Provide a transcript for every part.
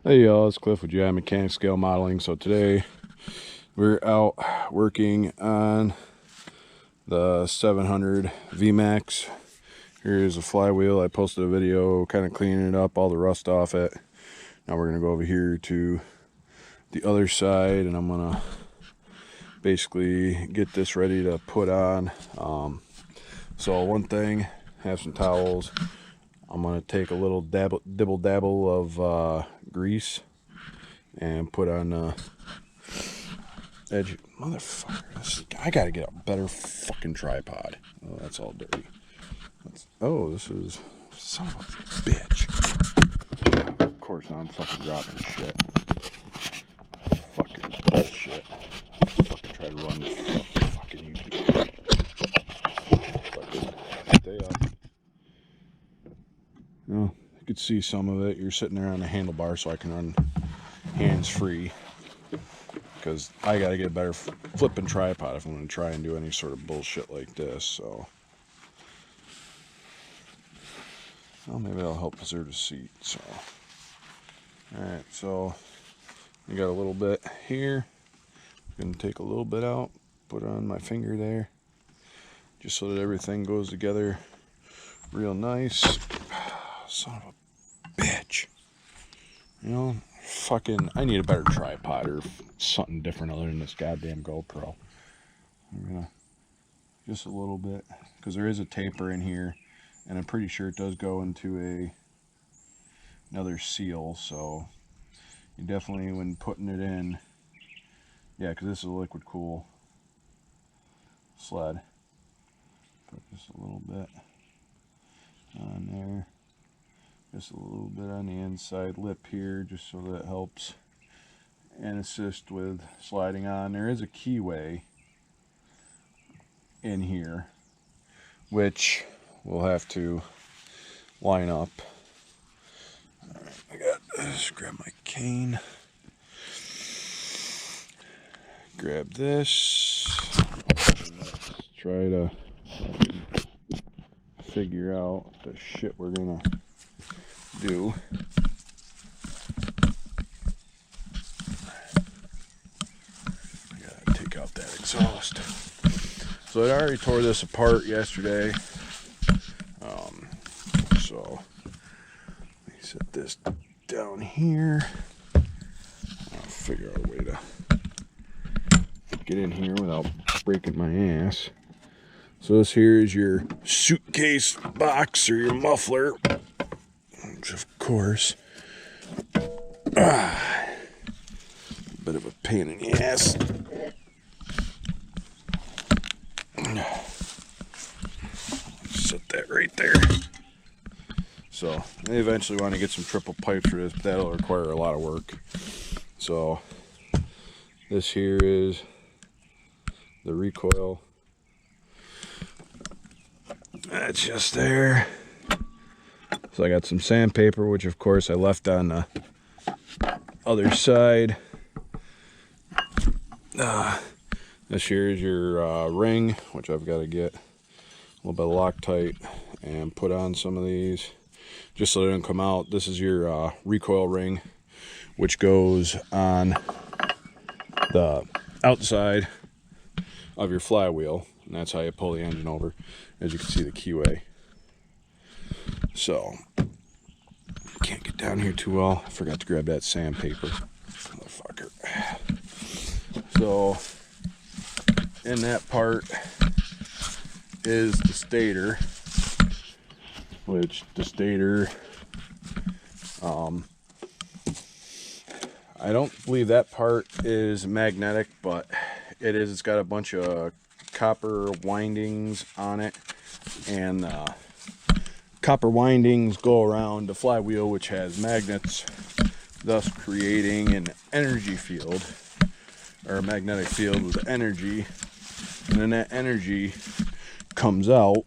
Hey y'all, it's Cliff with GI Mechanic Scale Modeling. So today we're out working on the 700 Vmax. Here's a flywheel. I posted a video kind of cleaning it up, all the rust off it. Now we're going to go over here to the other side and I'm going to basically get this ready to put on. So one thing, have some towels. I'm going to take a little dibble dabble of grease and put on edge. Motherfucker, I gotta get a better fucking tripod. Oh, that's all dirty. This is son of a bitch. Of course, I'm fucking dropping shit. Fucking bullshit. Fucking try to run this fucking YouTube. Fucking stay up. You know, you could see some of it. You're sitting there on the handlebar, so I can run hands free. Because I gotta get a better flipping tripod if I'm gonna try and do any sort of bullshit like this. So, well, maybe that'll help preserve the seat. So, all right. So, you got a little bit here. I'm gonna take a little bit out, put it on my finger there, just so that everything goes together real nice. Son of a bitch. You know, fucking, I need a better tripod or something different other than this goddamn GoPro. I'm gonna, just a little bit, because there is a taper in here, and I'm pretty sure it does go into another seal, so you definitely, when putting it in, yeah, because this is a liquid cool sled, put just a little bit on there. Just a little bit on the inside lip here, just so that helps and assist with sliding on. There is a keyway in here, which we'll have to line up. All right, I got, just grab my cane, grab this, let's try to figure out the shit we're gonna do. I gotta take out that exhaust. So I already tore this apart yesterday. So let me set this down here. I'll figure out a way to get in here without breaking my ass. So this here is your suitcase box or your muffler. Which of course, bit of a pain in the ass. Set that right there. So I eventually want to get some triple pipes for this, but that'll require a lot of work. So this here is the recoil. That's just there. So I got some sandpaper, which of course I left on the other side. This here is your ring, which I've got to get a little bit of Loctite and put on some of these just so they don't come out. This is your recoil ring, which goes on the outside of your flywheel, and that's how you pull the engine over. As you can see, the keyway. So, can't get down here too well. I forgot to grab that sandpaper. Motherfucker. So, in that part is the stator, which the stator, I don't believe that part is magnetic, but it is. It's got a bunch of copper windings on it, and copper windings go around the flywheel, which has magnets, thus creating an energy field, or a magnetic field with energy, and then that energy comes out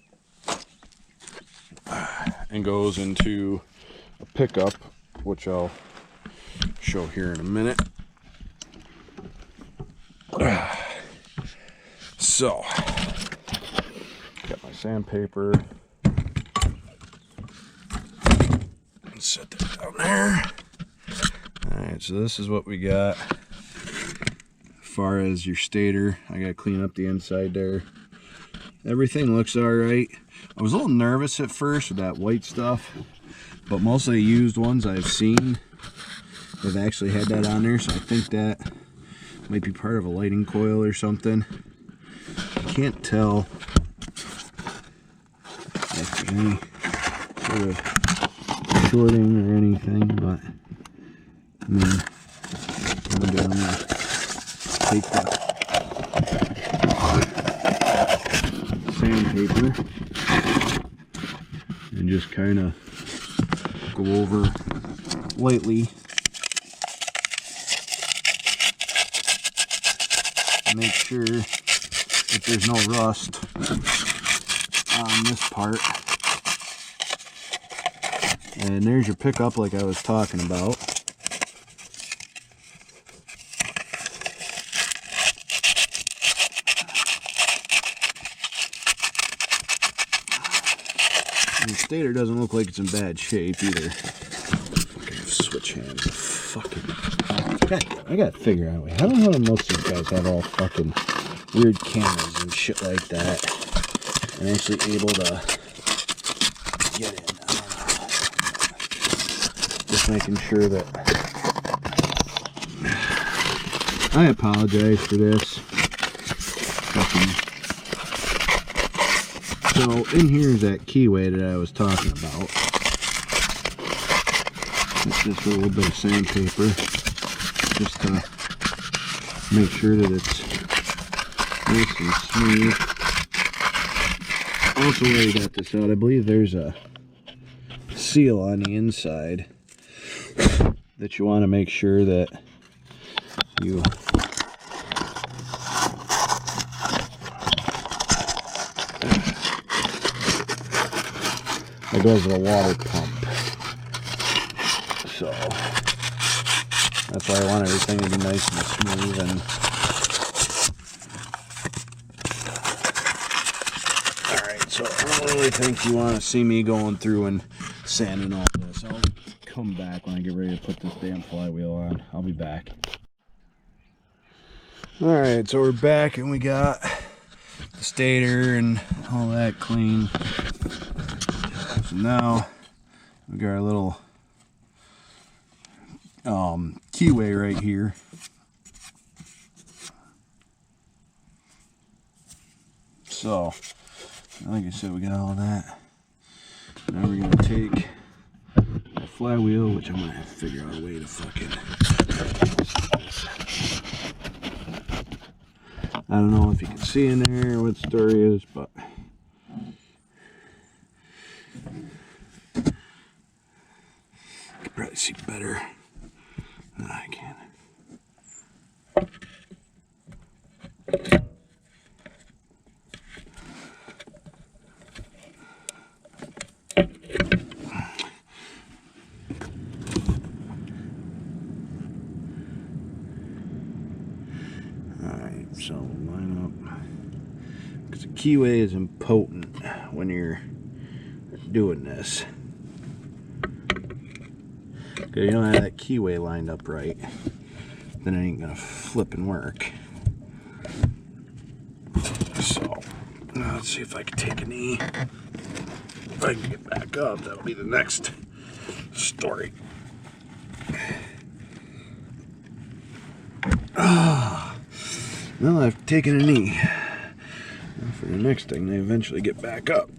and goes into a pickup, which I'll show here in a minute. So, got my sandpaper. Set that down there. so this is what we got. As far as your stator, I gotta clean up the inside there. Everything looks all right. I was a little nervous at first with that white stuff, but most of the used ones I've seen have actually had that on there, so I think that might be part of a lighting coil or something. I can't tell if any sort of shorting or anything, but I mean, I'm gonna take the sandpaper and just kind of go over lightly. Make sure that there's no rust on this part. And there's your pickup like I was talking about. And the stator doesn't look like it's in bad shape either. Fucking switch hands. Fucking. I gotta figure out a way. I don't know how most of these guys have all fucking weird cameras and shit like that, and actually able to get in. I don't know. Just making sure that. I apologize for this. So in here is that keyway that I was talking about. It's just a little bit of sandpaper, just to make sure that it's nice and smooth. Also, while you got this out, I believe there's a seal on the inside that you want to make sure that you that goes to the water pump. So that's why I want everything to be nice and smooth. And alright, so I don't really think you want to see me going through and sanding all this. I'll come back when I get ready to put this damn flywheel on. I'll be back. Alright, so we're back and we got the stator and all that clean. So now we got our little keyway right here. So, like I said, we got all that. Now we're gonna take the flywheel, which I'm gonna have to figure out a way to fucking. I don't know if you can see in there what the story is, but you can probably see better than I can. Alright, so line up. Because the keyway is important when you're doing this. Because you don't have that keyway lined up right, then it ain't gonna flip and work. So, now let's see if I can take a knee. If I can get back up, that'll be the next story. Well, I've taken a knee. Now for the next thing, they eventually get back up.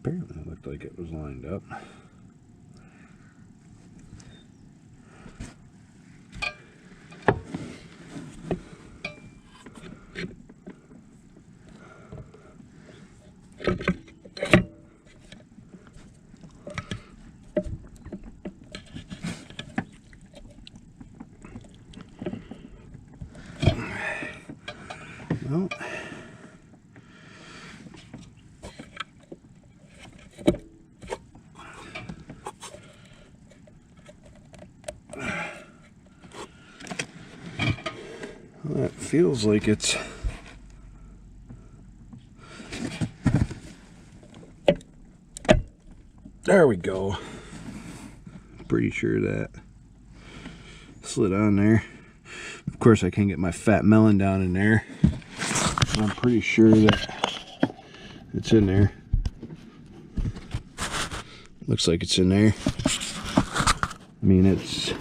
Apparently it looked like it was lined up. Well, feels like it's there we go. Pretty sure that slid on there. Of course I can't get my fat melon down in there, but I'm pretty sure that it's in there. Looks like it's in there. I mean, it's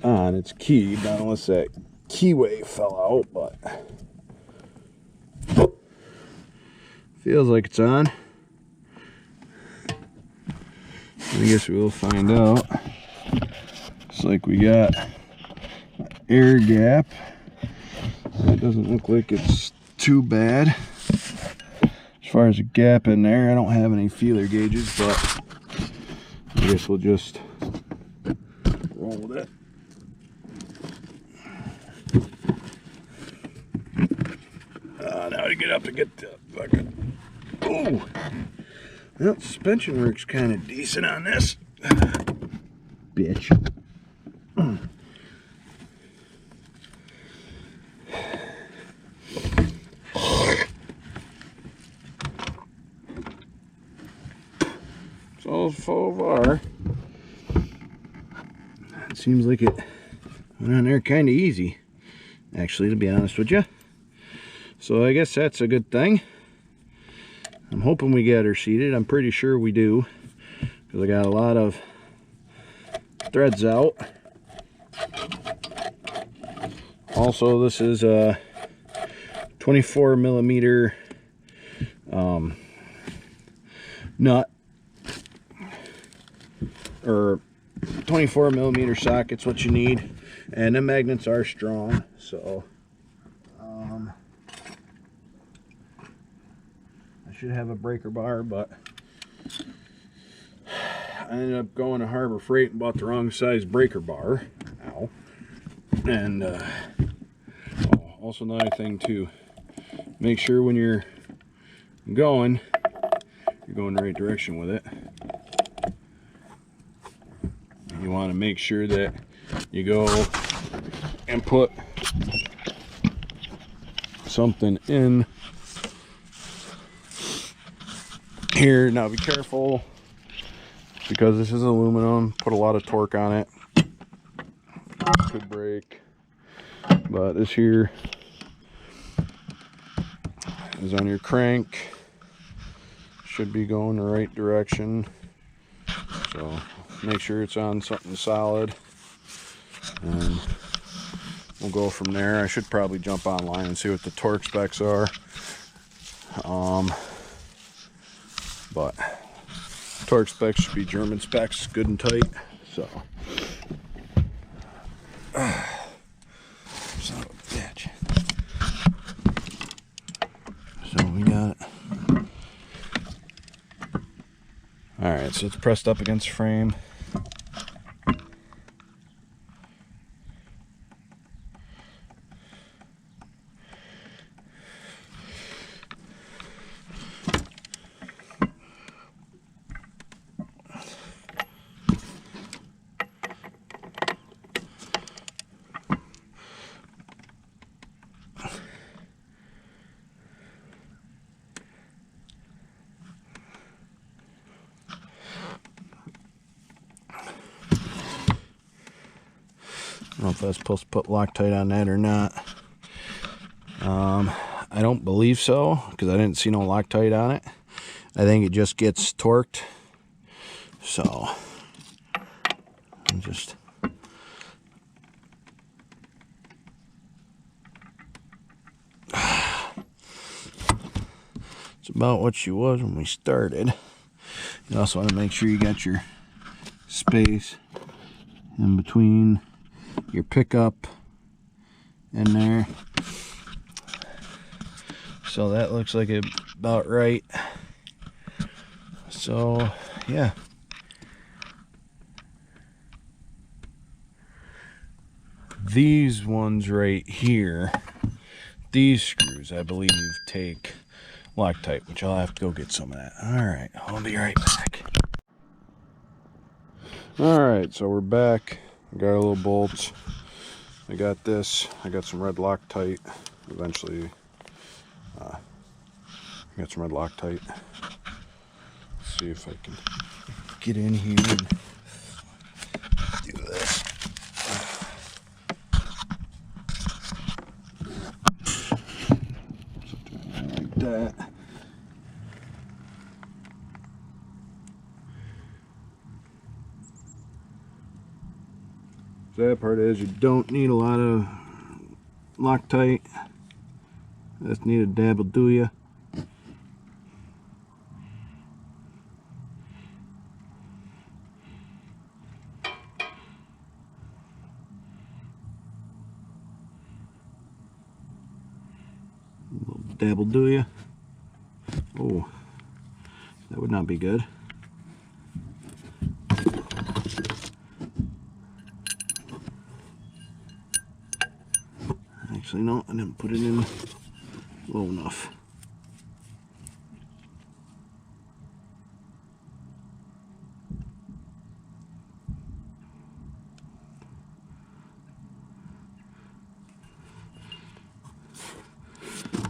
on, it's keyed, not unless that keyway fell out, but feels like it's on. I guess we'll find out. Looks like we got air gap. It doesn't look like it's too bad. As far as a gap in there, I don't have any feeler gauges, but I guess we'll just roll with it. Now to get up to get the fucking. Oh! Well, suspension works kind of decent on this. Bitch. So far, it seems like it went on there kind of easy, actually, to be honest with you. So I guess that's a good thing. I'm hoping we get her seated. I'm pretty sure we do, because I got a lot of threads out. Also, this is a 24 millimeter nut, or 24 millimeter socket's what you need, and the magnets are strong, so should have a breaker bar, but I ended up going to Harbor Freight and bought the wrong size breaker bar. Ow. And also another thing too, make sure when you're going the right direction with it. You want to make sure that you go and put something in here. Now be careful, because this is aluminum, put a lot of torque on it, could break. But this here is on your crank, should be going the right direction, so make sure it's on something solid, and we'll go from there. I should probably jump online and see what the torque specs are. But torque specs should be German specs, good and tight. So, son of a bitch. So we got it. All right, so it's pressed up against the frame. I don't know if that's supposed to put Loctite on that or not. I don't believe so, because I didn't see no Loctite on it. I think it just gets torqued. So I'm just it's about what she was when we started. You also want to make sure you got your space in between your pickup in there. So that looks like it about right. So yeah. These ones right here, these screws, I believe, take Loctite, which I'll have to go get some of that. Alright, I'll be right back. Alright, so we're back. Got our little bolts. I got this. I got some red Loctite. Eventually, I got some red Loctite. Let's see if I can get in here and do this. Something like that. So that part is you don't need a lot of Loctite. Just need a dab will do ya. Dab will do ya. Oh, that would not be good. Actually, no, I didn't put it in low enough.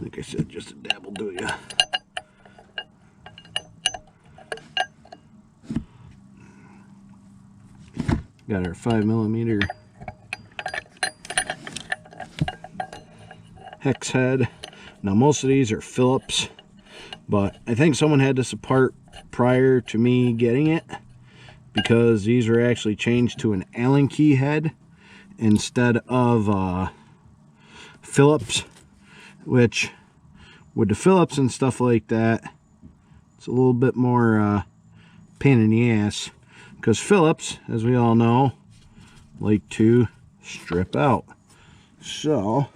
Like I said, just a dab will do ya. Got our 5mm hex head. Now most of these are Phillips, but I think someone had this apart prior to me getting it, because these are actually changed to an Allen key head instead of Phillips, which with the Phillips and stuff like that, it's a little bit more pain in the ass, because Phillips, as we all know, like to strip out. So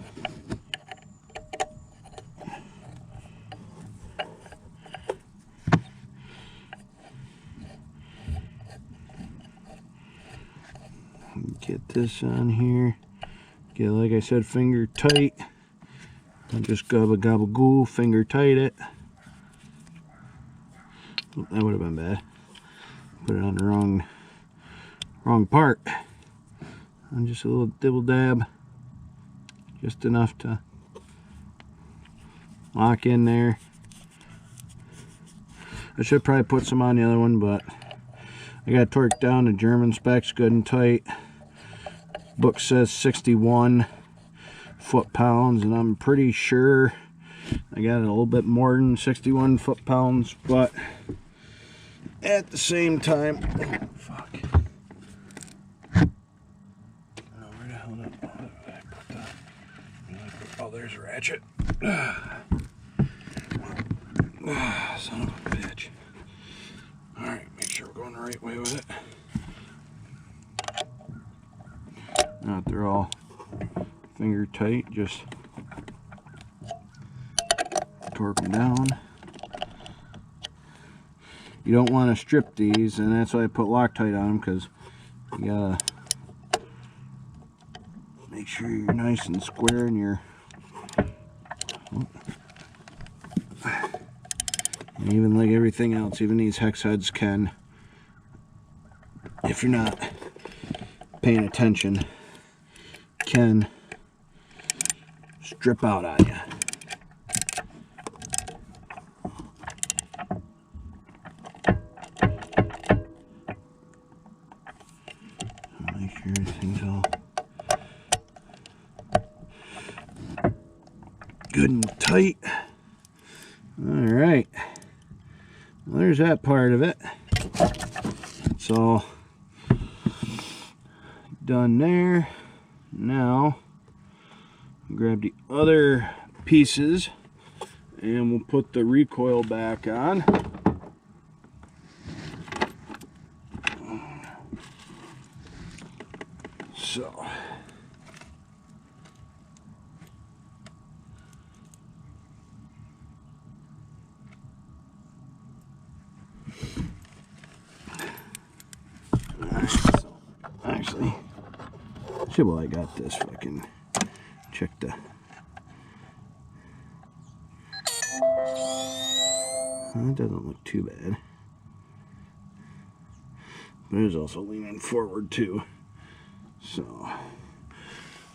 get this on here, get, like I said, finger tight, and just gobble gobble goo, finger tight it. Oh, that would have been bad. Put it on the wrong part. And just a little dibble dab, just enough to lock in there. I should probably put some on the other one, but I got torqued down to German specs, good and tight. Book says 61 foot-pounds, and I'm pretty sure I got it a little bit more than 61 foot-pounds, but at the same time, oh, fuck. Oh, where the hell did I put that? Oh, there's a ratchet. Son of a bitch. Alright, make sure we're going the right way with it. Now that they're all finger tight, just torque them down. You don't want to strip these, and that's why I put Loctite on them, because you gotta make sure you're nice and square in your. And even like everything else, even these hex heads can, if you're not paying attention, can strip out on you. Make sure everything's all good and tight. Alright, well, there's that part of it. So done there. Now grab the other pieces and we'll put the recoil back on. So actually, while I got this, fucking check the. It doesn't look too bad, but it is also leaning forward too. So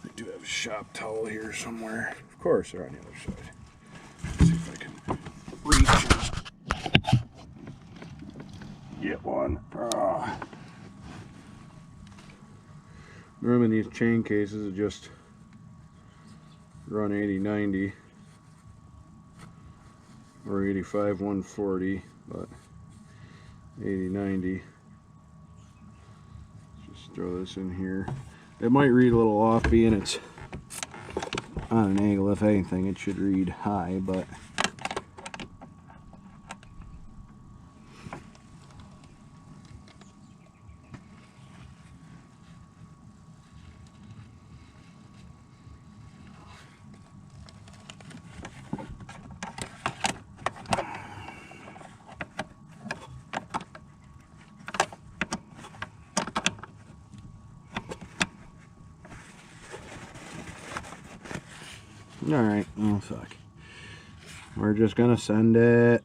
I do have a shop towel here somewhere. Of course, they're on the other side. Let's see if I can reach and get one. Normally these chain cases just run 80-90 or 85-140, but 80-90. Just throw this in here. It might read a little off being it's on an angle. If anything, it should read high, but alright, oh fuck. We're just gonna send it.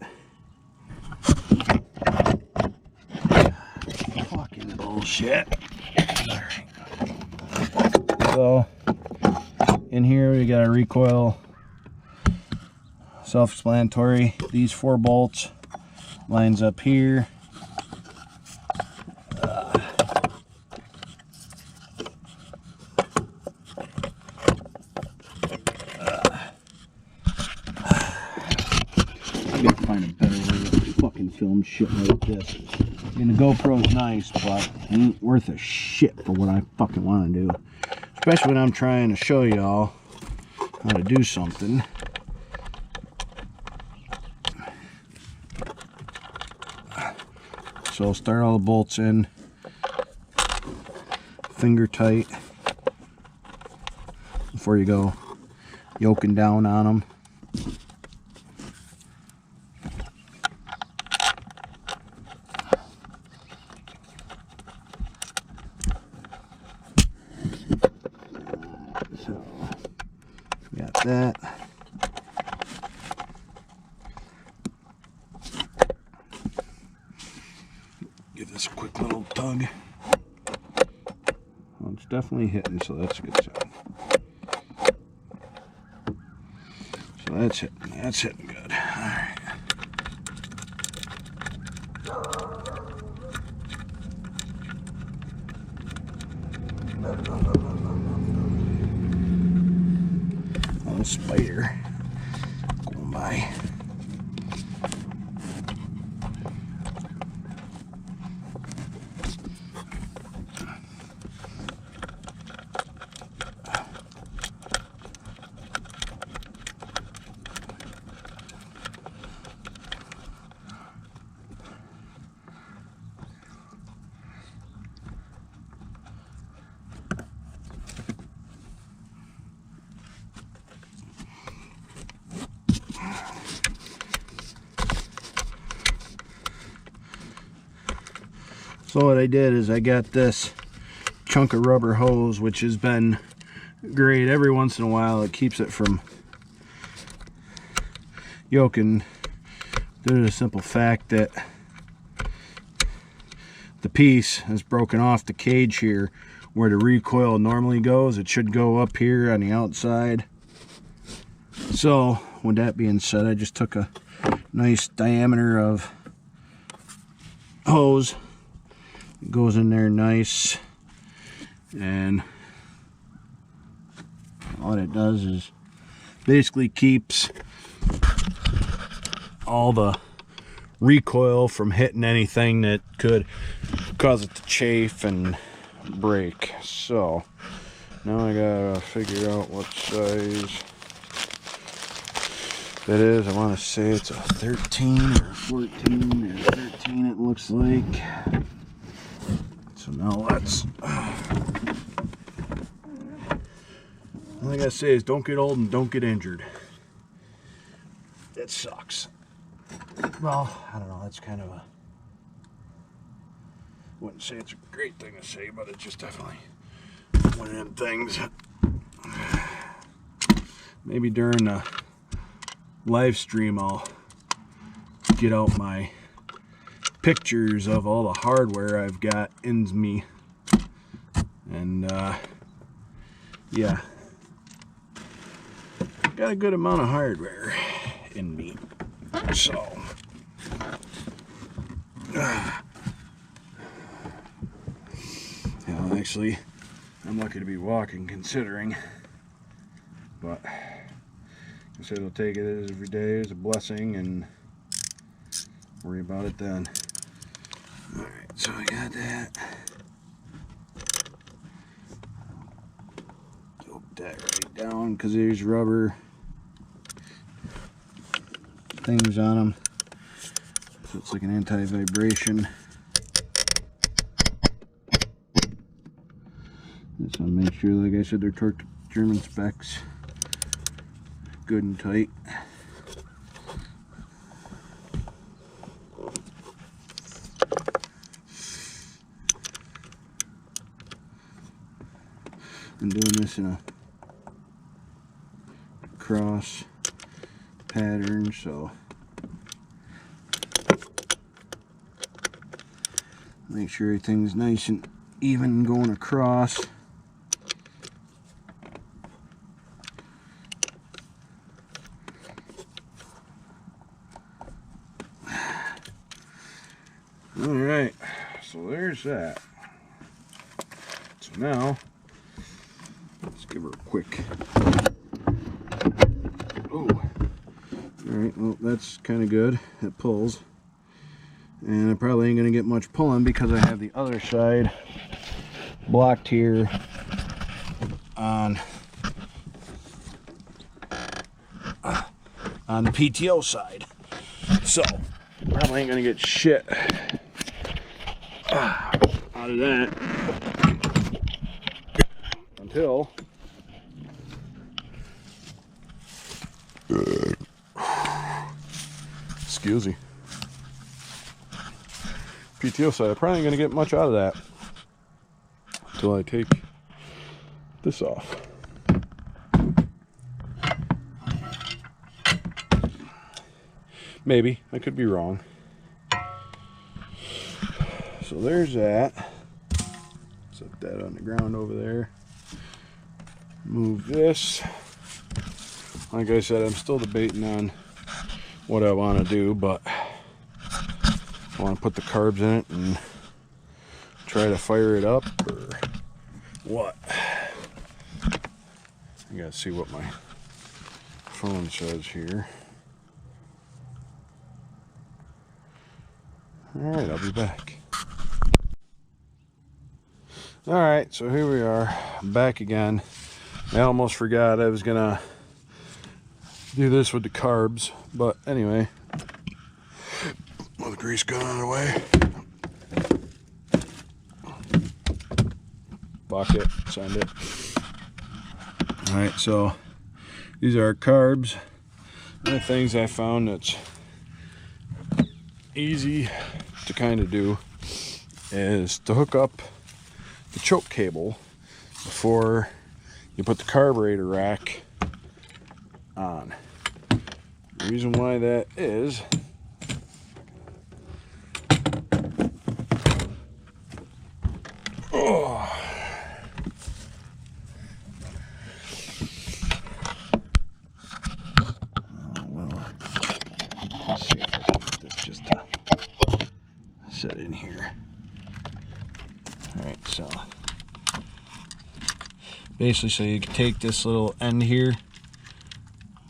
Fucking bullshit. Alright. So, in here we got a recoil. Self-explanatory. These 4 bolts lines up here. Find a better way to fucking film shit like this. I mean, the GoPro's nice, but it ain't worth a shit for what I fucking want to do. Especially when I'm trying to show y'all how to do something. So start all the bolts in, finger tight, before you go yoking down on them. So, got that. Give this a quick little tug. Well, it's definitely hitting, so that's a good sign. So that's hitting good. All right. Oh, spider going by. So what I did is I got this chunk of rubber hose, which has been great. Every once in a while it keeps it from yoking, due to the simple fact that the piece is broken off the cage here where the recoil normally goes. It should go up here on the outside. So with that being said, I just took a nice diameter of hose. It goes in there nice, and what it does is basically keeps all the recoil from hitting anything that could cause it to chafe and break. So now I gotta figure out what size that is. I want to say it's a 13 or 14 or 13 it looks like. So now let's, all I gotta say is don't get old and don't get injured. That sucks. Well, I don't know, that's kind of a, wouldn't say it's a great thing to say, but it's just definitely one of them things. Maybe during the live stream I'll get out my pictures of all the hardware I've got in me, and yeah, got a good amount of hardware in me. So, actually, I'm lucky to be walking considering, but I said we'll take it as every day as a blessing and worry about it then. Alright, so I got that. Put that right down because there's rubber things on them. So it's like an anti-vibration. So make sure, like I said, they're torqued German specs, good and tight. I'm doing this in a cross pattern, so make sure everything's nice and even going across. Alright, so there's that. So now, let's give her a quick. Oh, alright, well, that's kind of good. It pulls. And I probably ain't going to get much pulling because I have the other side blocked here on the PTO side. So, probably ain't going to get shit out of that until excuse me, PTO side. I probably ain't gonna get much out of that until I take this off. Maybe, I could be wrong. So there's that. Set that on the ground over there. Move this. Like I said, I'm still debating on what I want to do, but I want to put the carbs in it and try to fire it up, or what? I gotta see what my phone says here. Alright, I'll be back. Alright, so here we are, back again. I almost forgot I was gonna do this with the carbs, but anyway, well, the grease gun out of the way. Bucket, send it. Alright, so these are carbs. One of the things I found that's easy to kind of do is to hook up the choke cable before you put the carburetor rack on. The reason why that is, let's see if I can put this just to set in here. Alright, so basically, so you can take this little end here,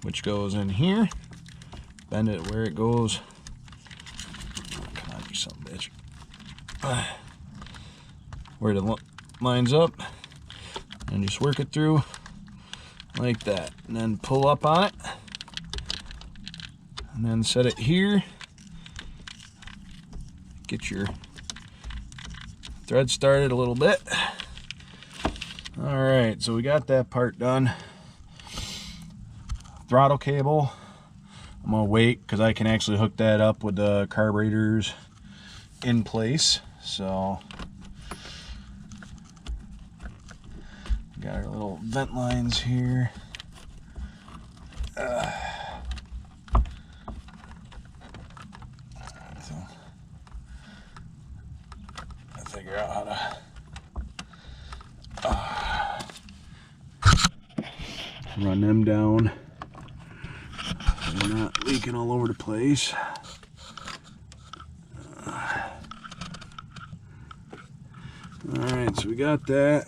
which goes in here, bend it where it goes. Oh, come on, you son of a bitch. Where it lines up, and just work it through like that, and then pull up on it, and then set it here. Get your thread started a little bit. Alright, so we got that part done. Throttle cable, I'm gonna wait because I can actually hook that up with the carburetors in place. So got our little vent lines here. So I figure out how to Run them down. They're not leaking all over the place. Alright, so we got that.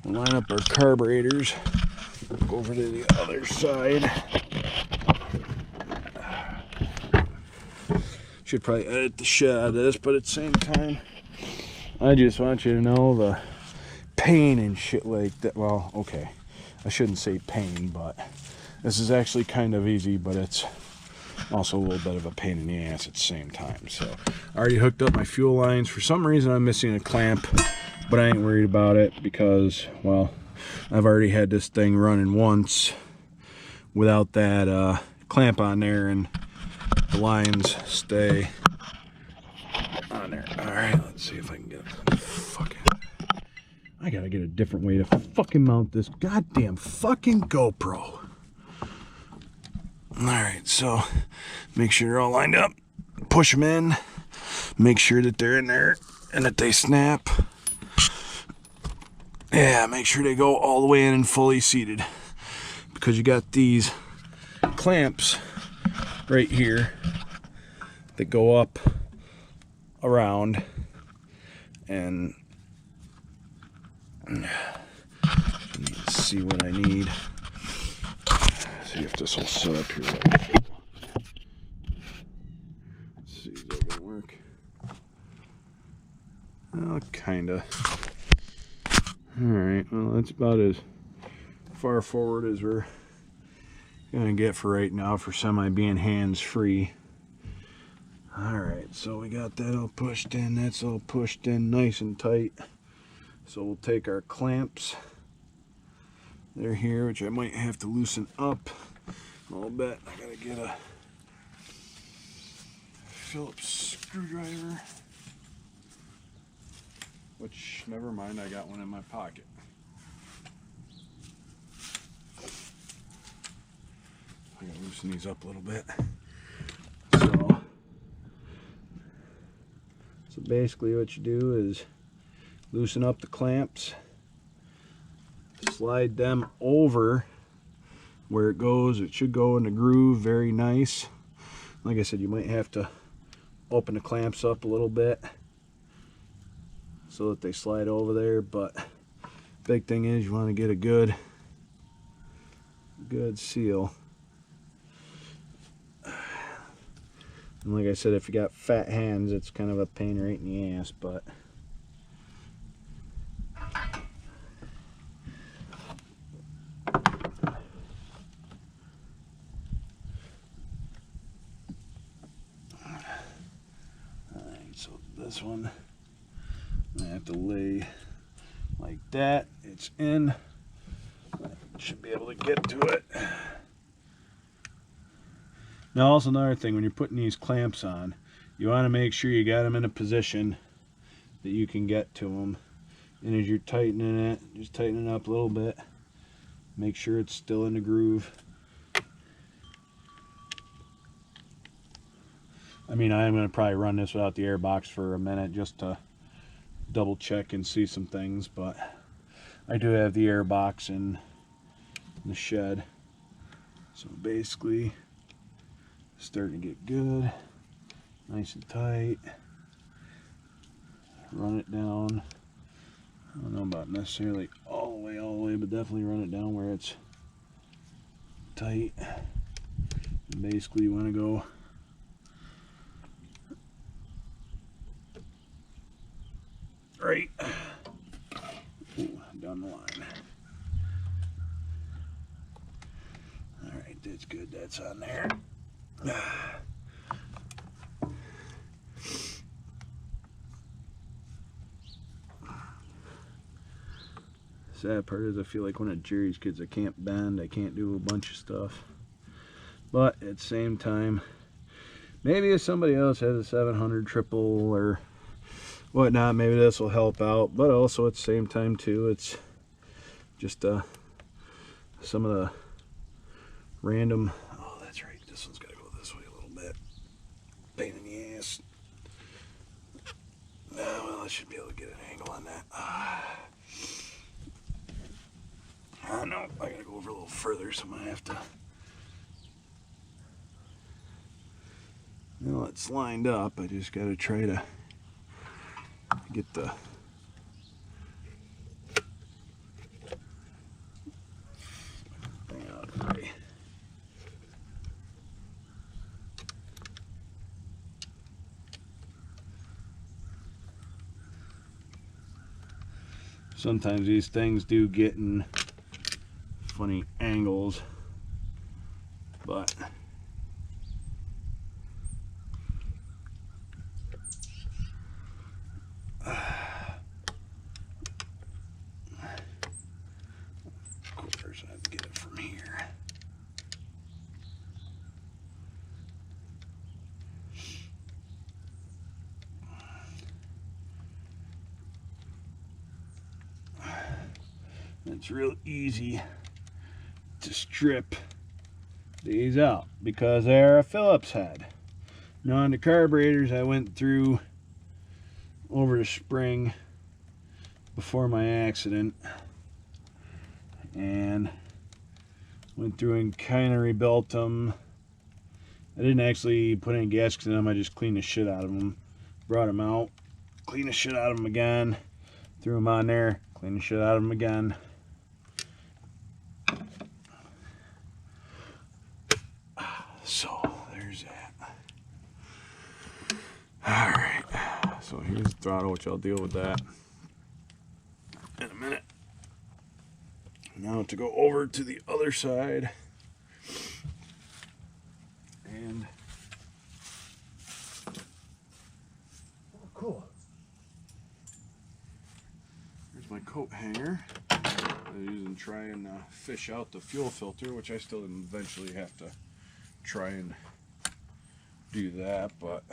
We'll line up our carburetors. Go over to the other side. Should probably edit the shit out of this, but at the same time, I just want you to know the pain and shit like that. Well, okay, I shouldn't say pain, but this is actually kind of easy, but it's also a little bit of a pain in the ass at the same time. So I already hooked up my fuel lines. For some reason I'm missing a clamp, but I ain't worried about it because, well, I've already had this thing running once without that clamp on there, and the lines stay on there. Alright, let's see if I can get it. Fucking, I gotta get a different way to fucking mount this goddamn fucking GoPro. Alright, so make sure they're all lined up. Push them in. Make sure that they're in there and that they snap. Yeah, make sure they go all the way in and fully seated, because you got these clamps right here that go up around, and let's see what I need. See if this will set up here right. Let's see if that gonna work. Well, kinda. Alright, well, that's about as far forward as we're gonna get for right now for semi being hands-free. Alright, so we got that all pushed in. That's all pushed in nice and tight. So we'll take our clamps. They're here, which I might have to loosen up a little bit. I gotta get a Phillips screwdriver. Which, never mind, I got one in my pocket. I gotta loosen these up a little bit. So basically what you do is loosen up the clamps, slide them over where it goes. It should go in the groove very nice. Like I said, you might have to open the clamps up a little bit so that they slide over there, but big thing is you want to get a good seal. And like I said, if you got fat hands, it's kind of a pain right in the ass, but alright, so this one I have to lay like that. It's in. I should be able to get to it. Now, also another thing, when you're putting these clamps on, you want to make sure you got them in a position that you can get to them. And as you're tightening it, just tighten it up a little bit. Make sure it's still in the groove. I mean, I am going to probably run this without the air box for a minute just to double check and see some things, but I do have the air box in the shed. So basically, starting to get good, nice and tight. Run it down. I don't know about necessarily all the way, but definitely run it down where it's tight. And basically, you want to go right down the line. Alright, that's good. That's on there. Sad part is I feel like one of Jerry's kids. I can't bend, I can't do a bunch of stuff, but at the same time, maybe if somebody else has a 700 triple or whatnot, maybe this will help out. But also at the same time too, it's just some of the random, oh that's right, this one's got to go this way a little bit, pain in the ass. Well, I should be able to get an angle on that. Oh no, I gotta go over a little little further, so I'm gonna have to. Well, it's lined up. I just gotta try to get the thing out of the way. Sometimes these things do get in funny angles, but of course I have to get it from here. It's real easy to strip these out because they're a Phillips head. Now on the carburetors, I went through over the spring before my accident and went through and kind of rebuilt them. I didn't actually put any gaskets in them, I just cleaned the shit out of them. Brought them out, cleaned the shit out of them again, threw them on there, cleaned the shit out of them again. So there's that. Alright, so here's the throttle, which I'll deal with that in a minute. Now to go over to the other side and oh, cool. Here's my coat hanger. I'm using to try and fish out the fuel filter, which I still eventually have to try and do that, but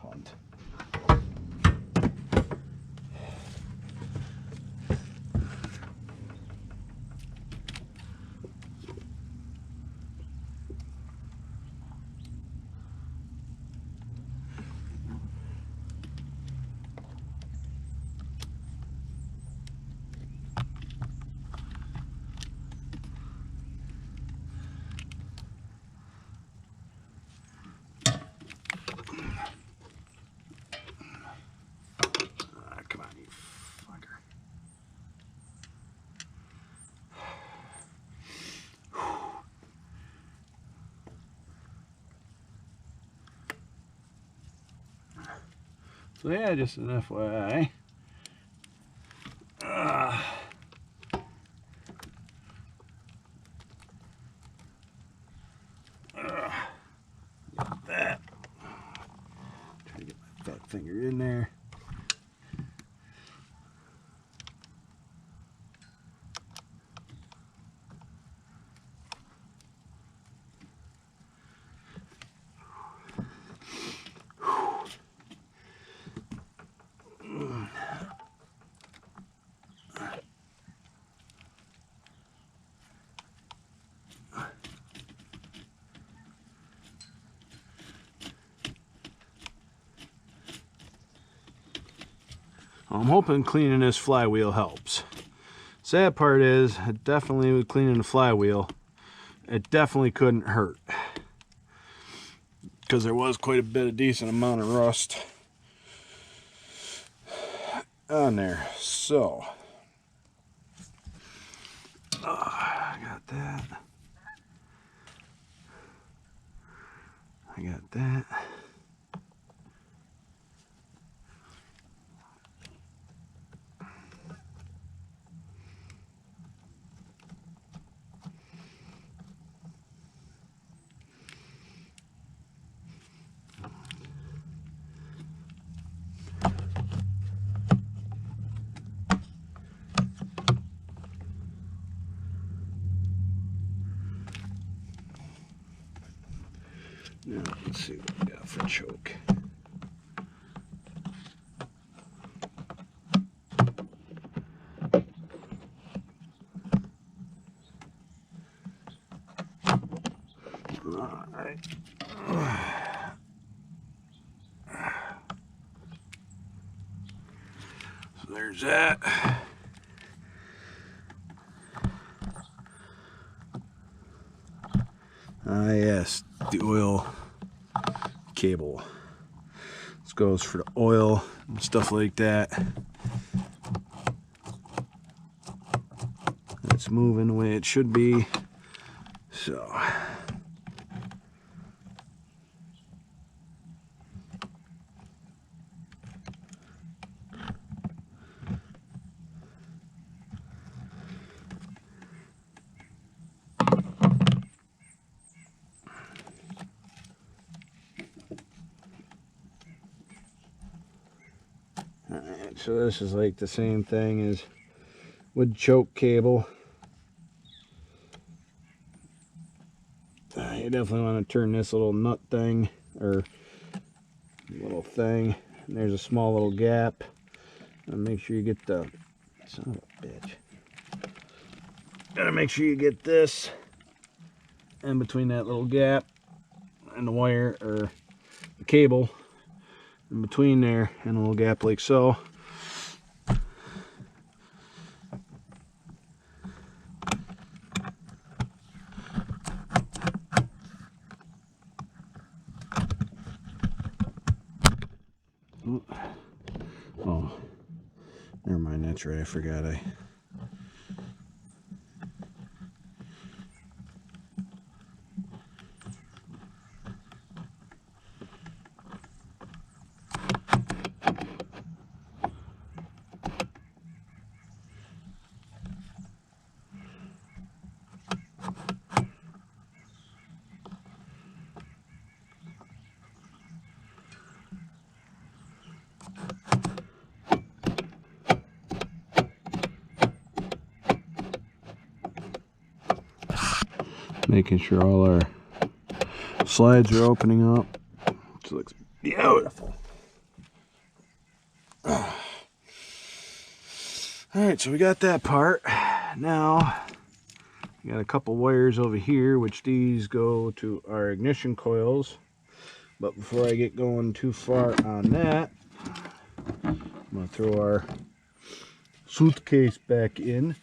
cunt. Come on, you fucker. So yeah, just an FYI. Like that. Try to get my fat finger in there. I'm hoping cleaning this flywheel helps. Sad part is, it definitely with cleaning the flywheel, it definitely couldn't hurt. Because there was quite a bit of decent amount of rust on there. So, I got that. I got that. Now, let's see what we got for choke. All right. there's that. Ah, yes, the oil cable. This goes for the oil and stuff like that. It's moving the way it should be. So. Alright, so this is like the same thing as wood choke cable. You definitely want to turn this little nut thing, or little thing, and there's a small little gap. And make sure you get the, son of a bitch. Gotta make sure you get this in between that little gap and the wire, or the cable, in between there, and a little gap like so. Oh, never mind, that's right, I forgot making sure all our slides are opening up. It looks beautiful. Alright, so we got that part. Now, we got a couple wires over here, which these go to our ignition coils. But before I get going too far on that, I'm going to throw our suitcase back in.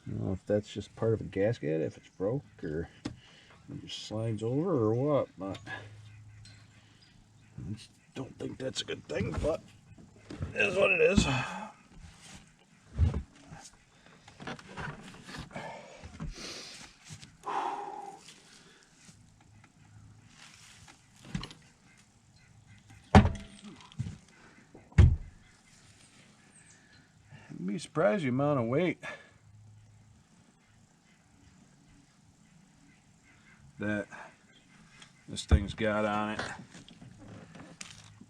I don't know if that's just part of a gasket, if it's broke, or it just slides over, or what, but I don't think that's a good thing, but it is what it is. You'd be surprised the amount of weight that this thing's got on it,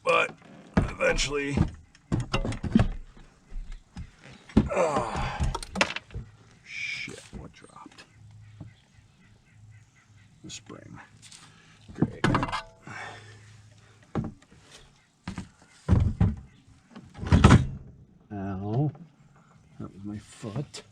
but eventually, oh shit, what dropped? The spring. Great. Ow, that was my foot.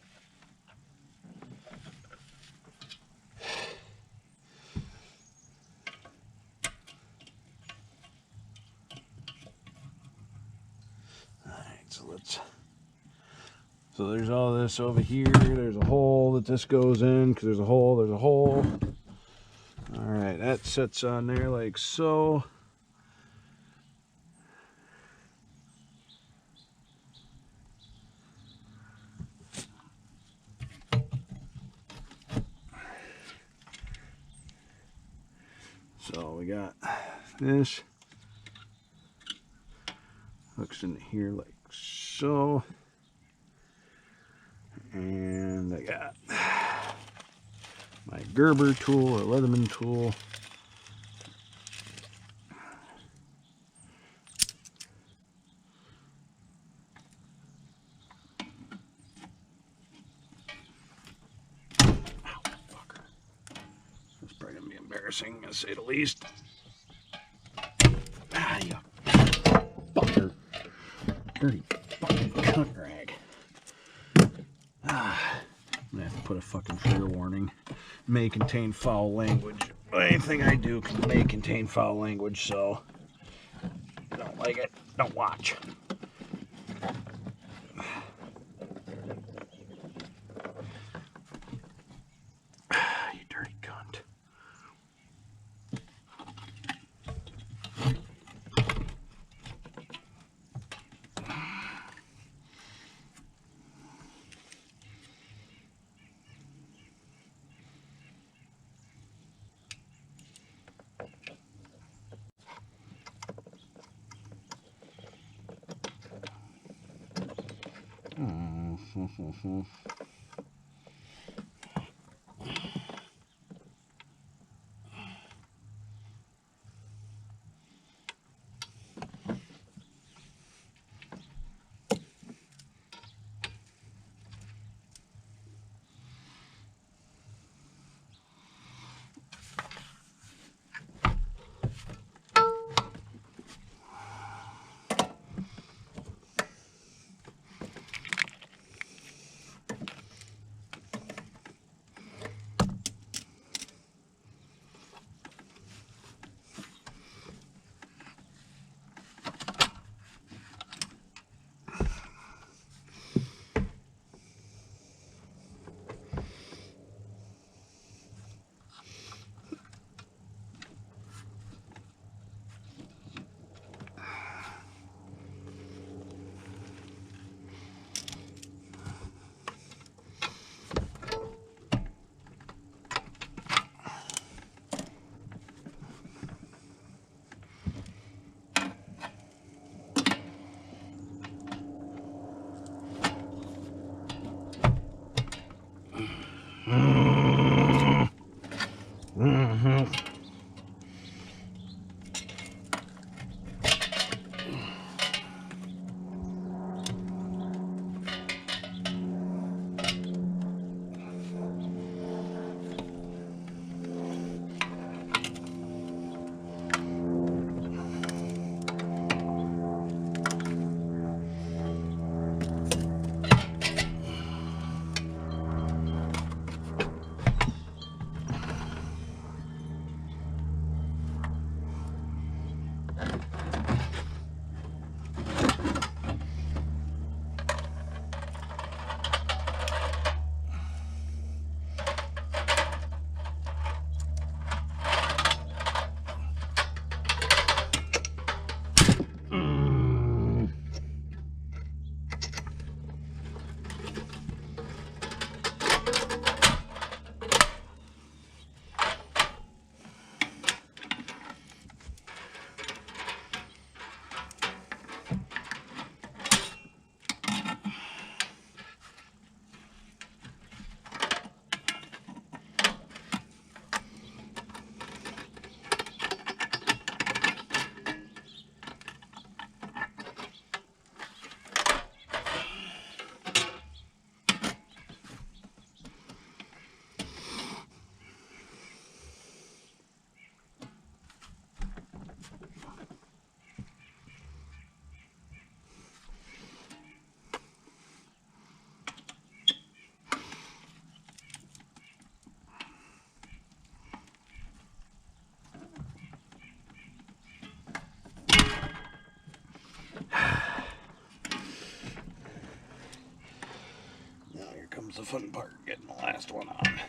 So there's all this over here. There's a hole that this goes in, because there's a hole, there's a hole. Alright, that sits on there like so. So we got this. Hooks in here like so. And I got my Gerber tool, or Leatherman tool. Ow, fucker. That's probably going to be embarrassing, to say the least. Ah, you fucker. Dirty fucking cunt rag. I'm gonna have to put a fucking trigger warning. May contain foul language. But anything I do may contain foul language, so if you don't like it, don't watch. You dirty cunt. The fun part, getting the last one on.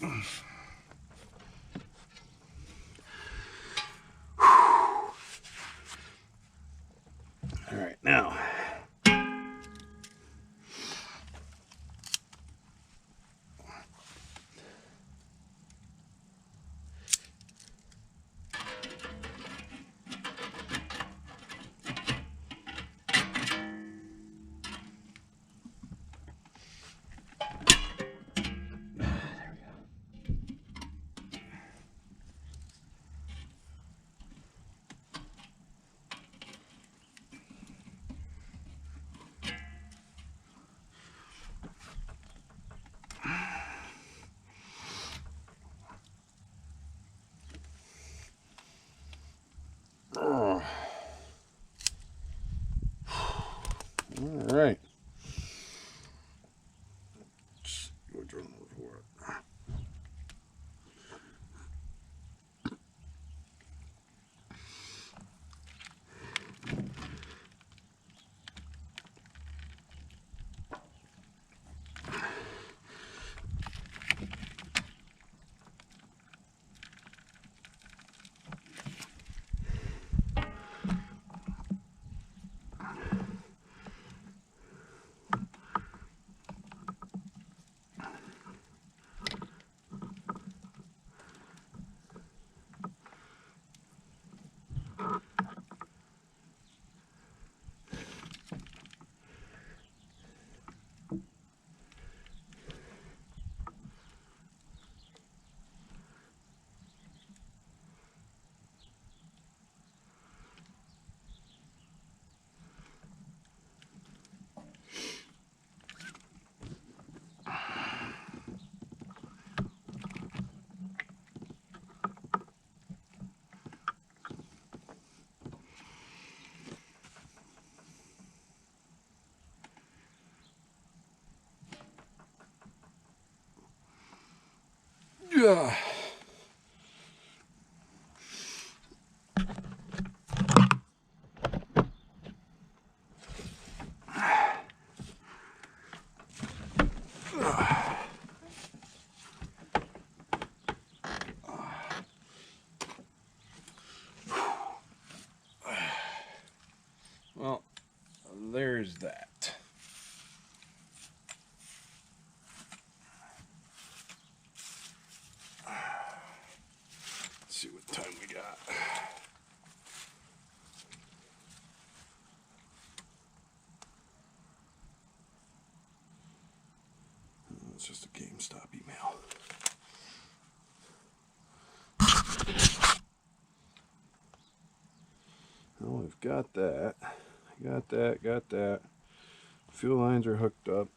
All right, now. All right. Yeah. Well, there's that. Let's see what time we got. It's just a GameStop email. Well, we've got that. Got that. Fuel lines are hooked up.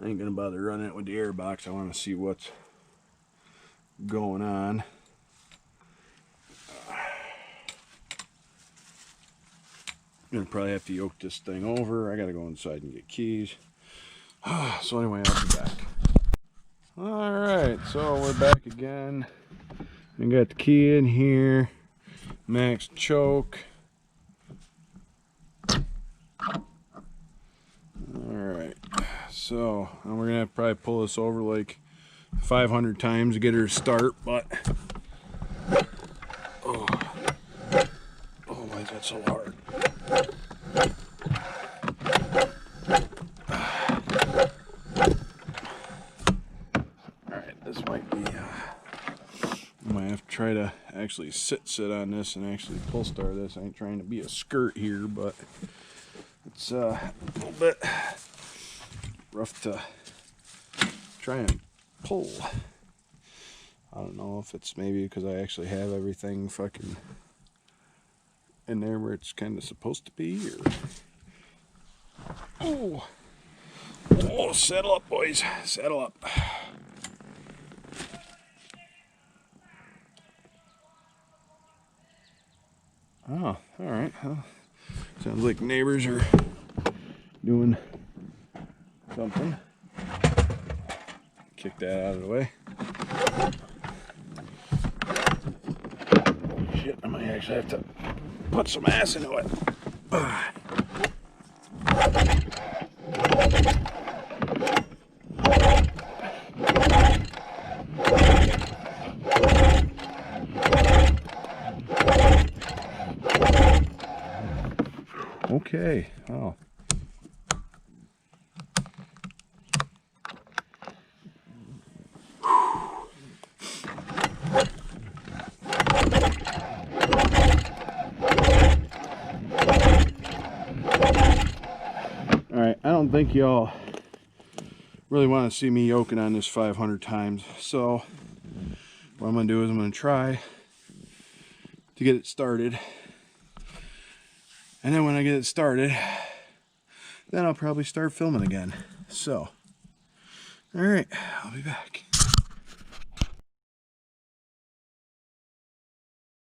I ain't gonna bother running it with the air box. I want to see what's going on. I'm gonna probably have to yoke this thing over. I gotta go inside and get keys. So anyway, I'll be back. All right, so we're back again. I got the key in here. Max choke. Alright, so we're gonna have to probably pull this over like 500 times to get her to start, but oh, why is that so hard? Alright, this might be I might have to try to actually sit on this and actually pull start this. I ain't trying to be a skirt here, but it's a little bit rough to try and pull. I don't know if it's maybe because I actually have everything fucking in there where it's kind of supposed to be, or oh, settle up, boys, settle up. Oh, all right. Well, sounds like neighbors are doing something. Kick that out of the way. Oh, shit, I might actually have to put some ass into it. Okay, well. Alright, I don't think y'all really want to see me yoking on this 500 times, so what I'm going to do is I'm going to try to get it started, and then when I get it started, then I'll probably start filming again. So, alright, I'll be back.